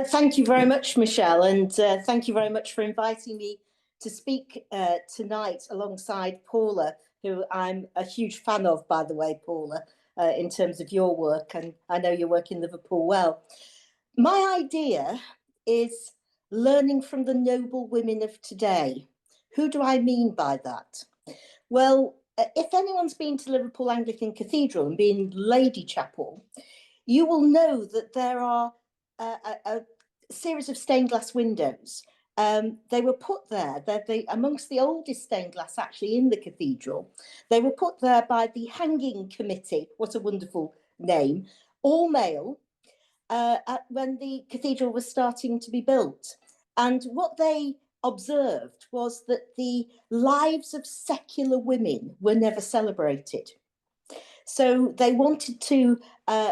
Thank you very much, Michelle, and thank you very much for inviting me to speak tonight alongside Paula, who I'm a huge fan of, by the way, Paula, in terms of your work, and I know your work in Liverpool well. My idea is learning from the noble women of today. Who do I mean by that? Well, if anyone's been to Liverpool Anglican Cathedral and been in Lady Chapel, you will know that there are a series of stained glass windows. They were put there, they're amongst the oldest stained glass actually in the cathedral. They were put there by the Hanging Committee, what a wonderful name, all male, when the cathedral was starting to be built. And what they observed was that the lives of secular women were never celebrated. So they wanted to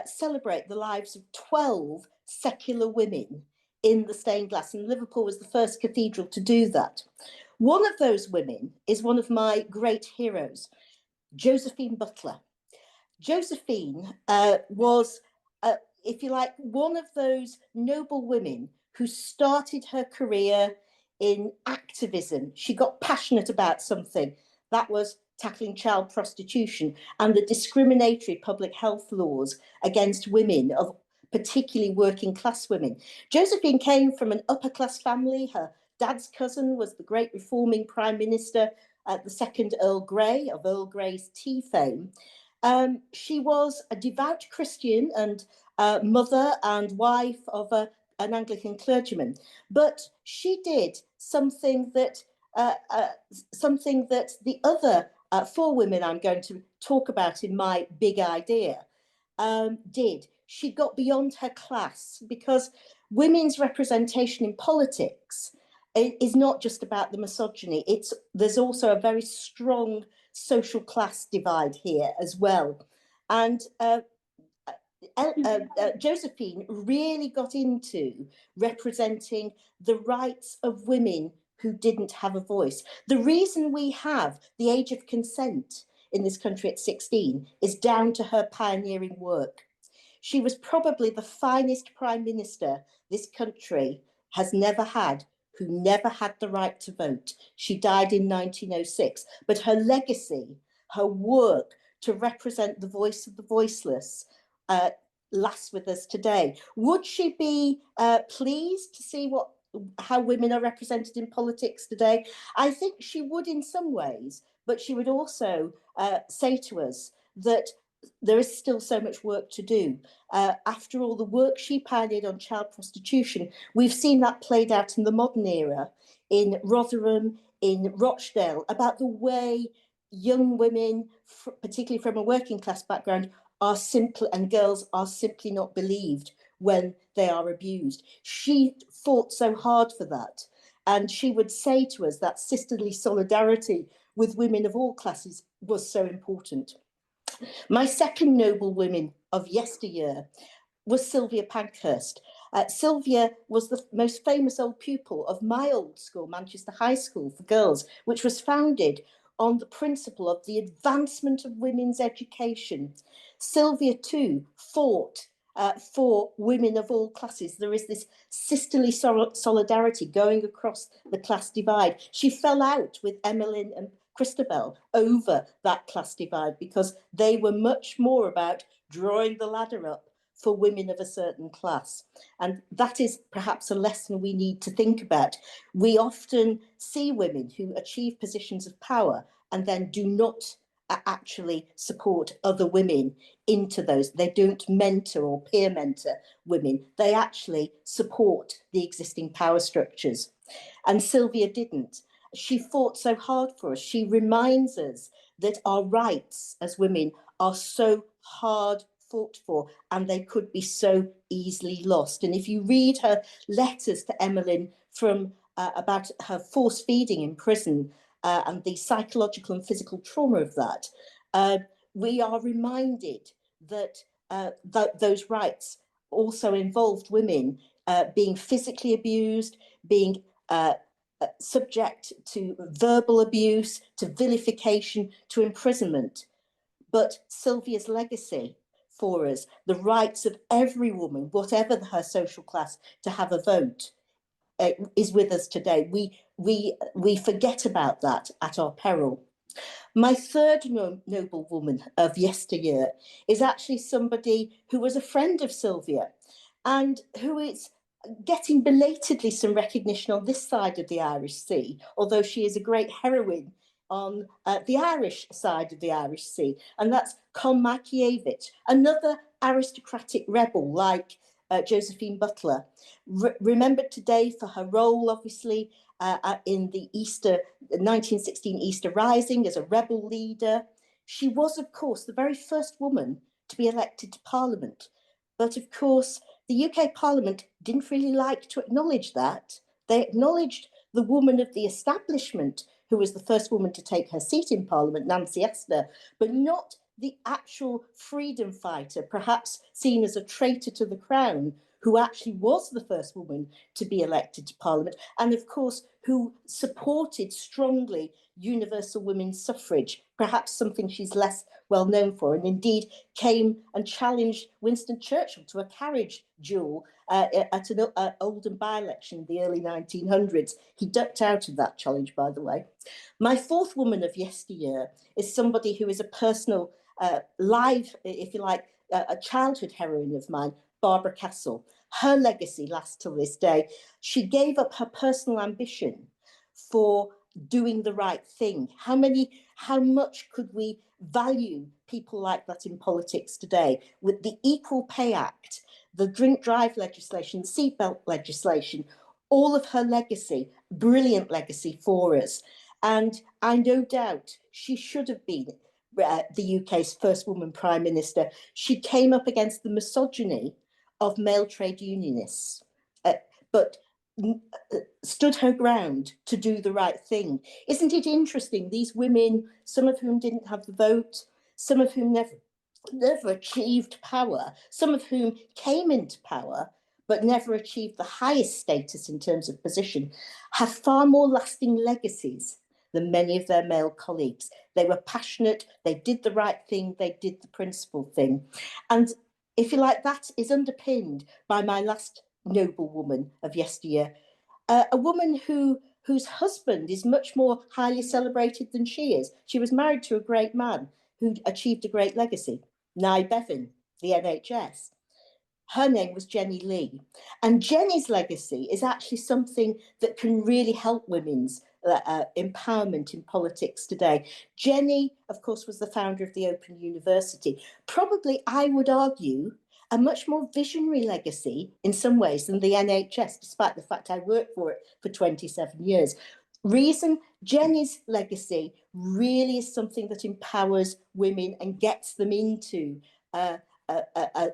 celebrate the lives of 12 secular women in the stained glass, and Liverpool was the first cathedral to do that. One of those women is one of my great heroes, Josephine Butler. Josephine was, if you like, one of those noble women who started her career in activism. She got passionate about something. That was tackling child prostitution and the discriminatory public health laws against women, of particularly working class women. Josephine came from an upper class family. Her dad's cousin was the great reforming Prime Minister, the second Earl Grey of Earl Grey's tea fame. She was a devout Christian and mother and wife of an Anglican clergyman, but she did something that the other four women I'm going to talk about in my big idea did. She got beyond her class, because women's representation in politics is not just about the misogyny. There's also a very strong social class divide here as well. And Josephine really got into representing the rights of women who didn't have a voice. The reason we have the age of consent in this country at 16 is down to her pioneering work. She was probably the finest prime minister this country has never had, who never had the right to vote. She died in 1906, but her legacy, her work to represent the voice of the voiceless, lasts with us today. Would she be pleased to see how women are represented in politics today? I think she would in some ways, but she would also say to us that there is still so much work to do. After all, the work she pioneered on child prostitution, we've seen that played out in the modern era, in Rotherham, in Rochdale, about the way young women, particularly from a working class background, and girls are simply not believed when they are abused. She fought so hard for that. And she would say to us that sisterly solidarity with women of all classes was so important. My second noble woman of yesteryear was Sylvia Pankhurst. Sylvia was the most famous old pupil of my old school, Manchester High School for Girls, which was founded on the principle of the advancement of women's education. Sylvia too fought for women of all classes. There is this sisterly solidarity going across the class divide. She fell out with Emmeline and Christabel over that class divide, because they were much more about drawing the ladder up for women of a certain class. And that is perhaps a lesson we need to think about. We often see women who achieve positions of power and then do not actually support other women into those. They don't mentor or peer mentor women. They actually support the existing power structures. And Sylvia didn't. She fought so hard for us. She reminds us that our rights as women are so hard fought for, and they could be so easily lost. And if you read her letters to Emmeline from about her force feeding in prison and the psychological and physical trauma of that, we are reminded that those rights also involved women being physically abused, being subject to verbal abuse, to vilification, to imprisonment. But Sylvia's legacy for us, the rights of every woman, whatever her social class, to have a vote, is with us today. We forget about that at our peril. My third noble woman of yesteryear is actually somebody who was a friend of Sylvia and who is getting belatedly some recognition on this side of the Irish Sea, although she is a great heroine on the Irish side of the Irish Sea, and that's Con Mackiewicz, another aristocratic rebel like Josephine Butler, remembered today for her role, obviously, in the 1916 Easter Rising as a rebel leader. She was, of course, the very first woman to be elected to Parliament. But of course, the UK Parliament didn't really like to acknowledge that. They acknowledged the woman of the establishment who was the first woman to take her seat in Parliament, Nancy Esther, but not the actual freedom fighter, perhaps seen as a traitor to the crown, who actually was the first woman to be elected to Parliament, and of course, who supported strongly universal women's suffrage, perhaps something she's less well known for, and indeed came and challenged Winston Churchill to a carriage duel at an Oldham by-election in the early 1900s. He ducked out of that challenge, by the way. My fourth woman of yesteryear is somebody who is a personal, live, if you like, a childhood heroine of mine, Barbara Castle. Her legacy lasts till this day. She gave up her personal ambition for doing the right thing. How much could we value people like that in politics today? With the Equal Pay Act, the drink drive legislation, seatbelt legislation, all of her legacy, brilliant legacy for us. And I no doubt she should have been the UK's first woman Prime Minister. She came up against the misogyny of male trade unionists, but stood her ground to do the right thing. Isn't it interesting? These women, some of whom didn't have the vote, some of whom never achieved power, some of whom came into power but never achieved the highest status in terms of position, have far more lasting legacies than many of their male colleagues. They were passionate, they did the right thing, they did the principled thing. And if you like, that is underpinned by my last noble woman of yesteryear, a woman whose husband is much more highly celebrated than she is. She was married to a great man who achieved a great legacy, Nye Bevan, the NHS. Her name was Jenny Lee. And Jenny's legacy is actually something that can really help women's empowerment in politics today. Jenny, of course, was the founder of the Open University. Probably, I would argue, a much more visionary legacy in some ways than the NHS, despite the fact I worked for it for 27 years. Reason, Jenny's legacy really is something that empowers women and gets them into a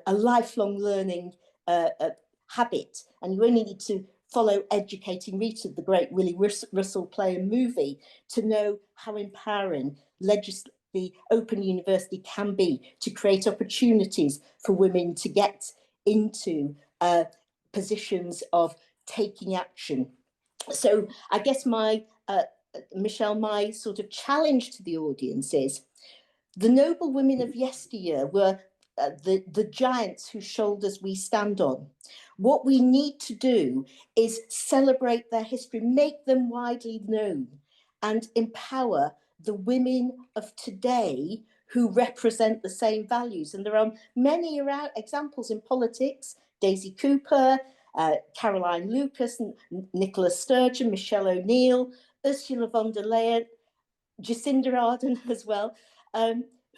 lifelong learning habit. And you only need to follow Educating Rita, the great Willie Russell play and movie, to know how empowering the Open University can be to create opportunities for women to get into positions of taking action. So I guess Michelle, my sort of challenge to the audience is, the noble women of yesteryear were the giants whose shoulders we stand on. What we need to do is celebrate their history, make them widely known, and empower the women of today who represent the same values. And there are many examples in politics: Daisy Cooper, Caroline Lucas, Nicola Sturgeon, Michelle O'Neill, Ursula von der Leyen, Jacinda Ardern as well,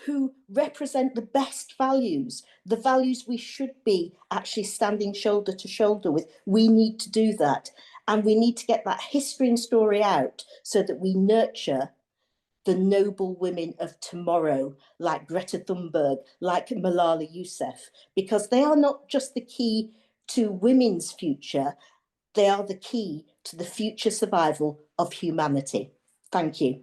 who represent the best values, the values we should be actually standing shoulder to shoulder with. We need to do that. And we need to get that history and story out so that we nurture the noble women of tomorrow, like Greta Thunberg, like Malala Yousafzai, because they are not just the key to women's future, they are the key to the future survival of humanity. Thank you.